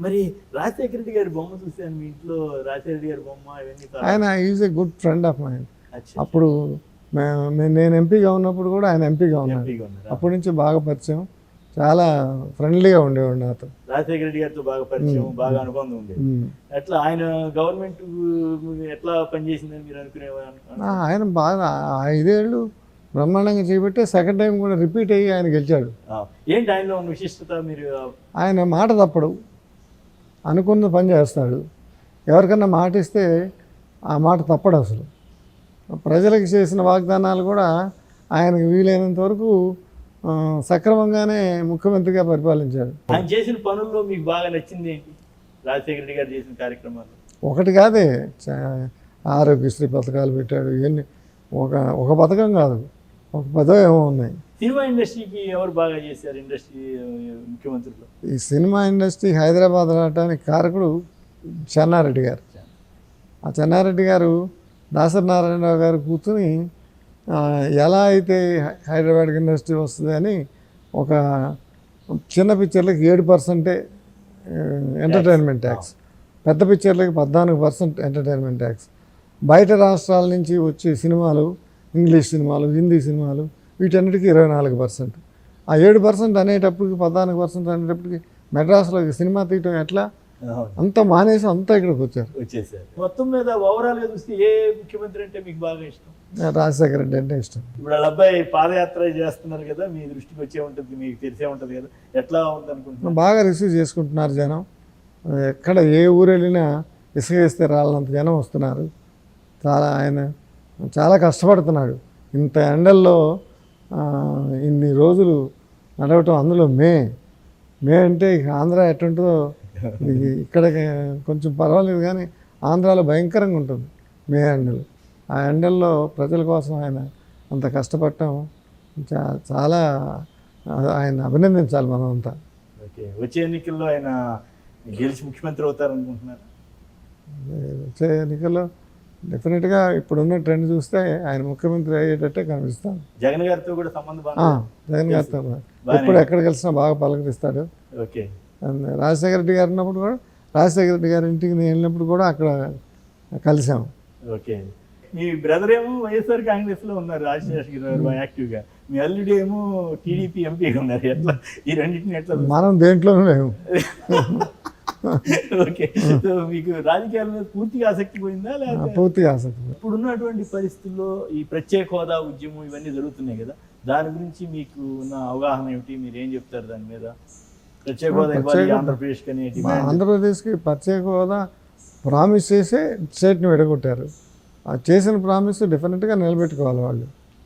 మరి రాజశేఖర రెడ్డి గారి బొమ్మ చూసాను మీ ఇంట్లో. రాజశేఖర రెడ్డి గారి బొమ్మ ఇవన్నీ ఆయన is a good friend of mind. అచ్చా. అప్పుడు నేను ఎంపీగా ఉన్నప్పుడు కూడా ఆయన ఎంపీగా ఉన్నాడు. ఎంపీగా ఉన్నారు. అప్పటి నుంచి బాగా పరిచయం, చాలా ఫ్రెండ్లీగా ఉండేవాడు నాతో. రాజశేఖర రెడ్డి గారితో బాగా పరిచయం, బాగా అనుబంధం ఉండేది. ఎట్లా ఆయన గవర్నమెంట్ ఎట్లా పనిచేసిందని మీరు అనుకునేవారు? ఆయన బాగా 5 ఏళ్ళు బ్రహ్మాండంగా చేపట్టి సెకండ్ టైం కూడా రిపీట్ అయ్యి ఆయన గెలిచాడు. ఏంటి ఆయనలో ఉన్న విశిష్టత? మీరు ఆయన మాట తప్పడు, అనుకున్న పని చేస్తాడు. ఎవరికన్నా మాట ఇస్తే ఆ మాట తప్పడు. అసలు ప్రజలకు చేసిన వాగ్దానాలు కూడా ఆయనకు వీలైనంత వరకు సక్రమంగానే ముఖ్యమంత్రిగా పరిపాలించాడు. ఆయన చేసిన పనుల్లో మీకు బాగా నచ్చింది ఏంటి? రాజశేఖర రెడ్డి గారు చేసిన కార్యక్రమాలు ఒకటి కాదే, ఆరోగ్యశ్రీ పథకాలు పెట్టాడు. ఇవన్నీ ఒక పథకం కాదు, ఒక 10 ఏమో ఉన్నాయి. సినిమా ఇండస్ట్రీకి ఎవరు బాగా చేశారు? ఇండస్ట్రీ ముఖ్యమంత్రులు ఈ సినిమా ఇండస్ట్రీ హైదరాబాద్ రావడానికి కారకుడు చెన్నారెడ్డి గారు. ఆ చెన్నారెడ్డి గారు దాసరి నారాయణరావు గారు కూర్చుని ఎలా అయితే హైదరాబాద్ ఇండస్ట్రీ వస్తుంది అని ఒక చిన్న పిక్చర్లకి 7% ఎంటర్టైన్మెంట్ ట్యాక్స్, పెద్ద పిక్చర్లకి 14% ఎంటర్టైన్మెంట్ ట్యాక్స్, బయట రాష్ట్రాల నుంచి వచ్చే సినిమాలు, ఇంగ్లీష్ సినిమాలు, హిందీ సినిమాలు, వీటన్నిటికీ 24%. ఆ 7% అనేటప్పటికి 14% అనేటప్పటికి మెడ్రాస్లోకి సినిమా తీయటం ఎట్లా, అంతా మానేసి అంతా ఇక్కడికి వచ్చేసారు. మొత్తం మీద ఓవరాల్గా చూస్తే ఏ ముఖ్యమంత్రి అంటే మీకు బాగా ఇష్టం? రాజశేఖర రెడ్డి అంటే ఇష్టం. ఇప్పుడు వాళ్ళ అబ్బాయి పాదయాత్ర చేస్తున్నారు కదా, మీ దృష్టికి వచ్చే ఉంటుంది, మీకు తెలిసే ఉంటుంది కదా, ఎట్లా ఉంది అనుకుంటున్నారు? బాగా రిసీవ్ చేసుకుంటున్నారు జనం. ఎక్కడ ఏ ఊరు వెళ్ళినా ఇసుక వేస్తే రాళ్ళంత జనం వస్తున్నారు. ఆయన చాలా కష్టపడుతున్నాడు. ఇంత ఎండల్లో ఇన్ని రోజులు నడవటం, అందులో మే అంటే ఇక ఆంధ్ర ఎట్టుంటుందో ఇక్కడ కొంచెం పర్వాలేదు, కానీ ఆంధ్రాలో భయంకరంగా ఉంటుంది మే ఎండలు. ఆ ఎండల్లో ప్రజల కోసం ఆయన అంత కష్టపడటం చాలా ఆయన అభినందించాలి మనం అంతా. ఓకే, వచ్చే ఎన్నికల్లో ఆయన గెలిచి ముఖ్యమంత్రి అవుతారనుకుంటున్నారు? వచ్చే ఎన్నికల్లో డెఫినెట్గా ఇప్పుడున్న ట్రెండ్ చూస్తే ఆయన ముఖ్యమంత్రి అయ్యేటట్టే కనిపిస్తాను. జగన్ గారితో కూడా సంబంధం? జగన్ గారితో ఎప్పుడు ఎక్కడ కలిసినా బాగా పలకరిస్తాడు. ఓకే. రాజశేఖర రెడ్డి గారు ఉన్నప్పుడు కూడా, రాజశేఖర రెడ్డి గారి ఇంటికి నేను వెళ్ళినప్పుడు కూడా అక్కడ కలిసాము. ఓకే. మీ బ్రదర్ ఏమో వైఎస్ఆర్ కాంగ్రెస్లో ఉన్నారు, రాజశేఖర గారు యాక్టివ్గా. మీ అల్లుడు ఏమో టీడీపీ ఎంపీగా ఉన్నారు. ఎట్లా ఈ రెండింటిని ఎట్లా? మనం దేంట్లోనూ లేము. ఓకే. సో మీకు రాజకీయాల మీద పూర్తిగా ఆసక్తి పోయిందా? లేదా పూర్తిగా ఆసక్తి. ఇప్పుడున్నటువంటి పరిస్థితుల్లో ఈ ప్రత్యేక హోదా ఉద్యమం ఇవన్నీ జరుగుతున్నాయి కదా, దాని గురించి మీకు ఉన్న అవగాహన ఏమిటి? మీరు ఏం చెప్తారు దాని మీద? ప్రత్యేక హోదా ఇవ్వాలి ఆంధ్రప్రదేశ్కి అనే డిమాండ్. ఆంధ్రప్రదేశ్కి ప్రత్యేక హోదా ప్రామిస్ చేసే స్టేట్ని విడగొట్టారు. ఆ చేసిన ప్రామిస్ డెఫినెట్గా నిలబెట్టుకోవాలి వాళ్ళు.